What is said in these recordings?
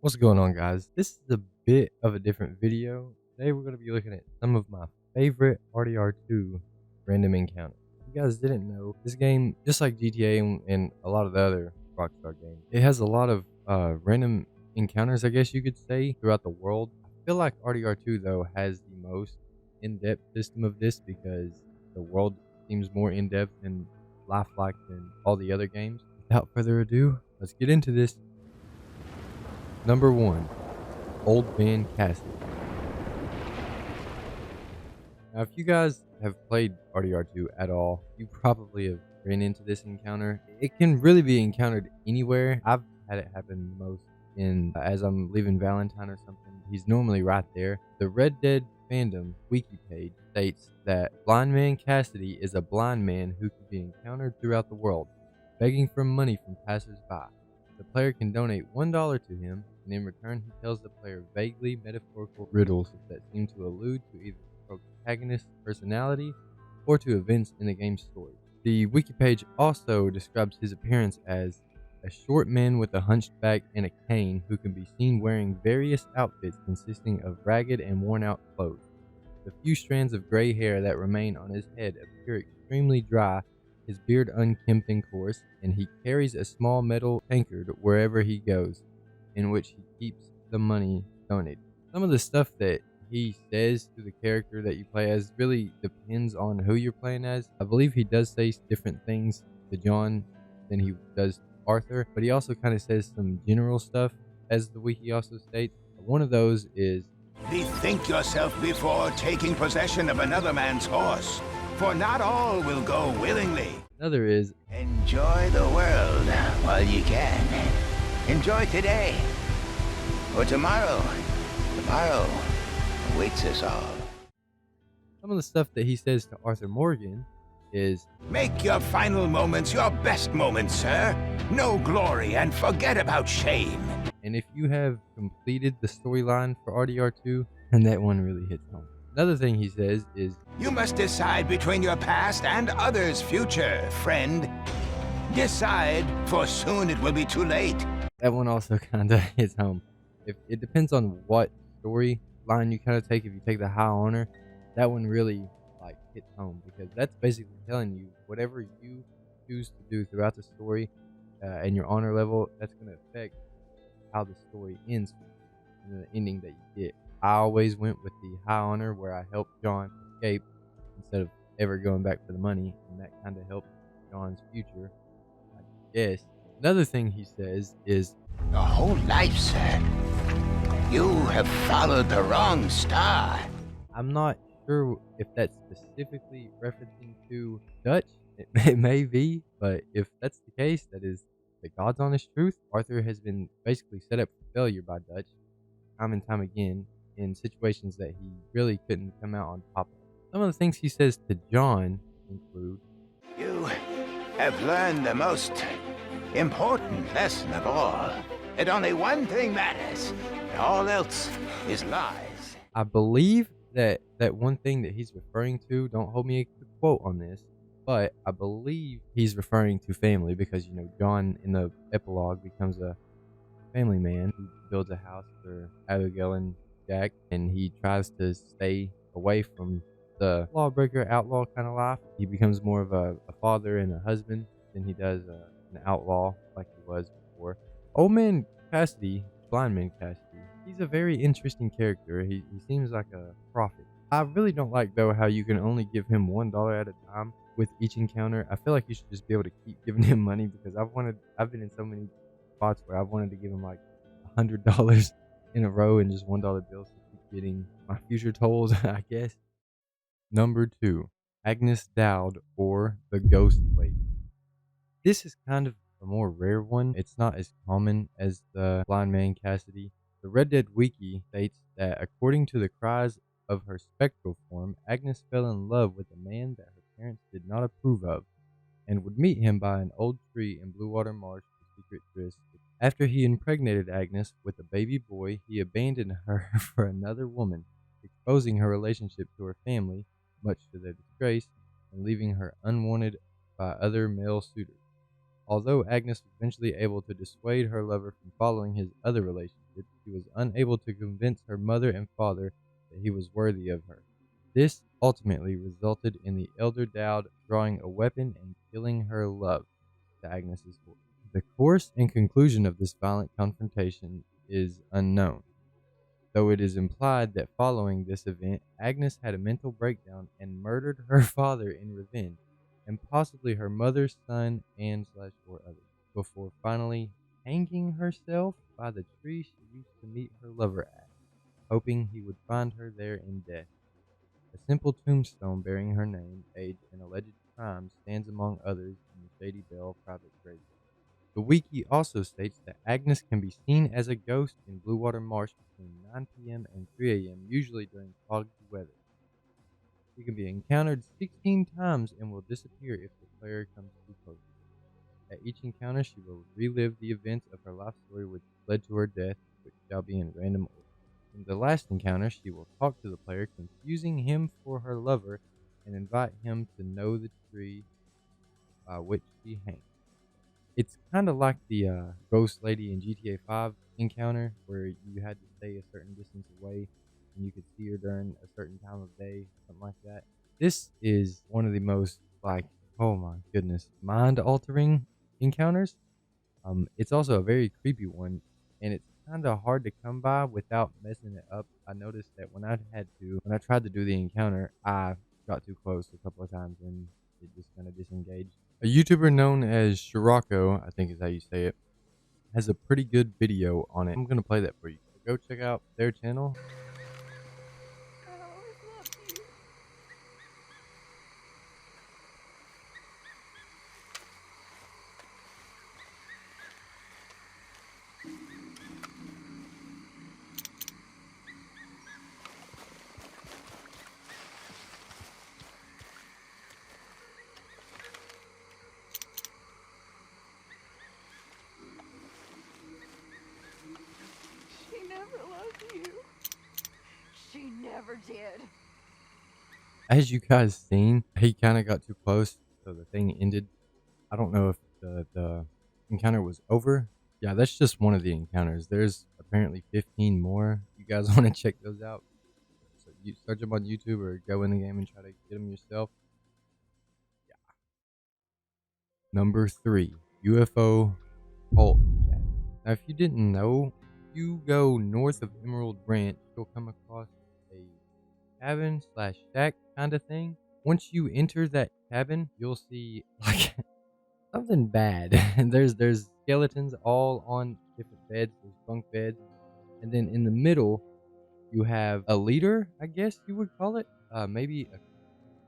What's going on, guys? This is a bit of a different video. Today we're going to be looking at some of my favorite RDR2 random encounters. If you guys didn't know, this game, just like GTA and a lot of the other Rockstar games, it has a lot of random encounters, I guess you could say, throughout the world. I feel like RDR2 though has the most in-depth system of this because the world seems more in-depth and lifelike than all the other games. Without further ado, let's get into this. Number 1. Old Man Cassidy. Now, if you guys have played RDR2 at all, you probably have ran into this encounter. It can really be encountered anywhere. I've had it happen most in as I'm leaving Valentine or something. He's normally right there. The Red Dead fandom wiki page states that Blind Man Cassidy is a blind man who can be encountered throughout the world, begging for money from passers-by. The player can donate $1 to him, and in return he tells the player vaguely metaphorical riddles that seem to allude to either the protagonist's personality or to events in the game's story. The wiki page also describes his appearance as a short man with a hunched back and a cane who can be seen wearing various outfits consisting of ragged and worn out clothes. The few strands of gray hair that remain on his head appear extremely dry, his beard unkempt and coarse, and he carries a small metal tankard wherever he goes, in which he keeps the money donated. Some of the stuff that he says to the character that you play as really depends on who you're playing as. I believe he does say different things to John than he does to Arthur, but he also kind of says some general stuff, as the wiki also states. One of those is, "Bethink yourself before taking possession of another man's horse, for not all will go willingly." Another is, "Enjoy the world while you can. Enjoy today, for tomorrow awaits us all." some of the stuff that he says to Arthur Morgan is, "Make your final moments your best moments, sir. Know glory and forget about shame." and if you have completed the storyline for RDR2, then that one really hits home. Another thing he says is, "You must decide between your past and others' future, friend. Decide, for soon it will be too late." that one also kind of hits home. If it depends on what storyline you kind of take. If you take the high honor, that one really like hits home because that's basically telling you whatever you choose to do throughout the story and your honor level, that's going to affect how the story ends and the ending that you get. I always went with the high honor where I helped John escape instead of ever going back for the money, and that kind of helped John's future, I guess. Another thing he says is, "Your whole life, sir, you have followed the wrong star." I'm not sure if that's specifically referencing to Dutch. It may be, but if that's the case, that is the God's honest truth. Arthur has been basically set up for failure by Dutch time and time again in situations that he really couldn't come out on top of. Some of the things he says to John include, "You have learned the most important lesson of all, that only one thing matters, and all else is lies." I believe that one thing that he's referring to, don't hold me to quote on this, but I believe he's referring to family because, you know, John in the epilogue becomes a family man who builds a house for Abigail and Jack, and he tries to stay away from the lawbreaker outlaw kind of life. He becomes more of a father and a husband than he does an outlaw like he was before. Old Man Cassidy, Blind Man Cassidy, he's a very interesting character. He seems like a prophet. I really don't like, though, how you can only give him $1 at a time with each encounter. I feel like you should just be able to keep giving him money because I've been in so many spots where I've wanted to give him like $100 in a row and just $1 bills to keep getting my future tolls, I guess. Number 2, Agnes Dowd, or the Ghost Lady. This is kind of a more rare one. It's not as common as the Blind Man Cassidy. The Red Dead Wiki states that according to the cries of her spectral form, Agnes fell in love with a man that her parents did not approve of, and would meet him by an old tree in Blue Water Marsh for secret trysts. After he impregnated Agnes with a baby boy, he abandoned her for another woman, exposing her relationship to her family, much to their disgrace, and leaving her unwanted by other male suitors. Although Agnes was eventually able to dissuade her lover from following his other relationship, rejected, she was unable to convince her mother and father that he was worthy of her. This ultimately resulted in the elder Dowd drawing a weapon and killing her love to Agnes's horse. The course and conclusion of this violent confrontation is unknown, though it is implied that following this event, Agnes had a mental breakdown and murdered her father in revenge, and possibly her mother, son, and / four others, before finally hanging herself by the tree she used to meet her lover at, hoping he would find her there in death. A simple tombstone bearing her name, age, and alleged crime stands among others in the Shady Bell private graveyard. The wiki also states that Agnes can be seen as a ghost in Blue Water Marsh between 9 p.m. and 3 a.m., usually during foggy weather. She can be encountered 16 times and will disappear if the player comes too close. At each encounter, she will relive the events of her life story which led to her death, which shall be in random order. In the last encounter, she will talk to the player, confusing him for her lover, and invite him to know the tree by which she hangs. It's kind of like the ghost lady in GTA 5 encounter, where you had to stay a certain distance away and you could see her during a certain time of day, something like that. This is one of the most, like, oh my goodness, mind-altering encounters. It's also a very creepy one, and it's kind of hard to come by without messing it up. I noticed that when I tried to do the encounter, I got too close a couple of times and it just kind of disengaged. A YouTuber known as Shirako, I think is how you say it, has a pretty good video on it. I'm gonna play that for you. So go check out their channel. She never loved you. She never did. As you guys seen, he kind of got too close, so the thing ended. I don't know if the encounter was over. Yeah, that's just one of the encounters. There's apparently 15 more. You guys want to check those out? So you search them on YouTube or go in the game and try to get them yourself. Yeah. Number 3, UFO cult chat. Now, if you didn't know, you go north of Emerald Ranch, you'll come across a cabin / shack kind of thing. Once you enter that cabin, you'll see like something bad. And there's skeletons all on different beds. There's bunk beds, and then in the middle you have a leader, I guess you would call it. I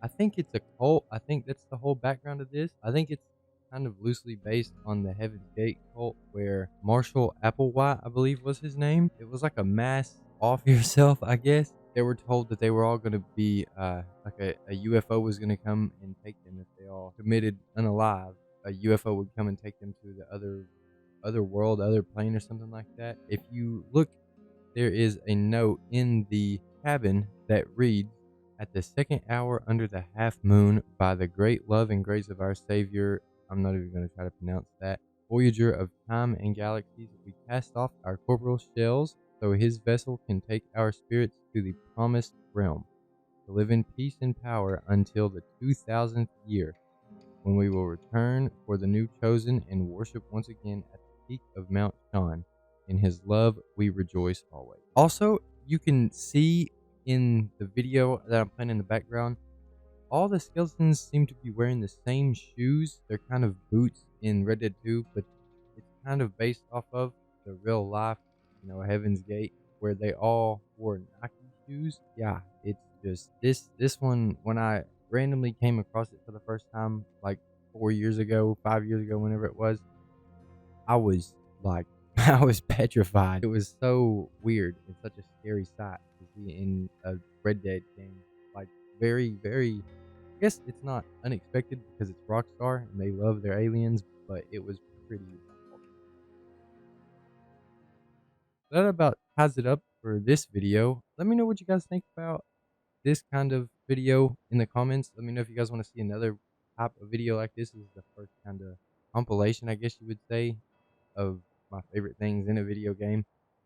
think it's a cult. I think that's the whole background of this. I think it's kind of loosely based on the Heaven's Gate cult, where Marshall Applewhite, I believe was his name. It was like a mass off yourself, I guess. They were told that they were all going to be like a UFO was going to come and take them if they all committed unalive. A UFO would come and take them to the other world, other plane or something like that. If you look, there is a note in the cabin that reads, "At the second hour under the half moon, by the great love and grace of our Savior," I'm not even going to try to pronounce that, "Voyager of time and galaxies, we cast off our corporal shells so his vessel can take our spirits to the promised realm, to live in peace and power until the 2000th year, when we will return for the new chosen and worship once again at the peak of Mount Sean. In his love we rejoice always." Also, you can see in the video that I'm playing in the background, all the skeletons seem to be wearing the same shoes. They're kind of boots in Red Dead 2, but it's kind of based off of the real life, Heaven's Gate, where they all wore Nike shoes. Yeah, it's just this one, when I randomly came across it for the first time, like 4 years ago, 5 years ago, whenever it was, I was like, I was petrified. It was so weird and such a scary sight to see in a Red Dead game. Like, very, very, I guess it's not unexpected because it's Rockstar and they love their aliens, but it was pretty wild. That about ties it up for this video. Let me know what you guys think about this kind of video in the comments. Let me know if you guys want to see another type of video like this. This is the first kind of compilation, I guess you would say, of my favorite things in a video game.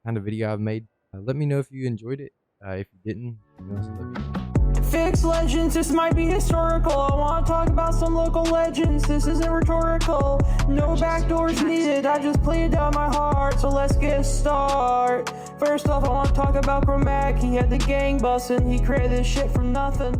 kind of video I've made. Let me know if you enjoyed it. If you didn't, let me know. Fixed legends, this might be historical. I want to talk about some local legends. This isn't rhetorical. No backdoors needed. I just play it down my heart. So let's get started. First off, I want to talk about KromatiK. He had the gang bustin'. He created this shit from nothing.